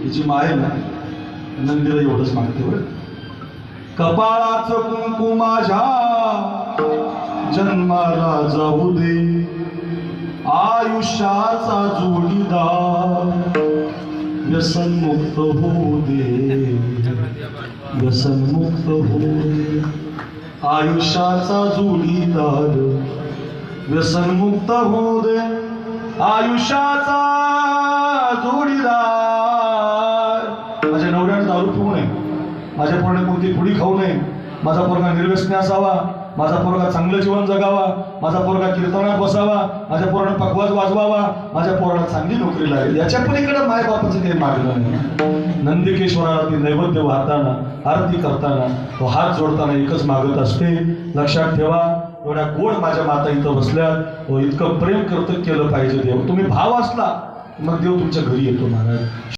तिची माय ना नंदीला एवढंच मागते बरं. कपाळाचं कुंकू माझ्या जन्माला जाऊ दे, आयुष्याचा जोडीदार व्यसनमुक्त होऊ दे, व्यसनमुक्त होऊ दे. आयुष्याचा जोडीदार व्यसनमुक्त होऊ दे, आयुष्याचा जोडीदार. माझ्या नवऱ्याने दारू पिऊ नये, माझ्या पोराने कोणती पुडी खाऊ नये, माझा पोरगा निर्व्यसनी असावा, माझा पोरगा चांगलं जीवन जगावा, माझा पोरगा कीर्तनात बसावा, माझ्या पोरानं पकवाज वाजवावा, माझ्या पोराला चांगली नोकरी लागेल. याच्या पलीकडे मायबापाचं काही मागलं नाही. नंदिकेश्वरावरती नैवेद्य वाहताना, आरती करताना, तो हात जोडताना एकच मागत असते, लक्षात ठेवा. एवढ्या गोड माझ्या माता इथं बसल्या, तो इतकं प्रेम कर्तव्य केलं पाहिजे देव. तुम्ही भाव असला मग देव तुमच्या घरी येतो महाराज.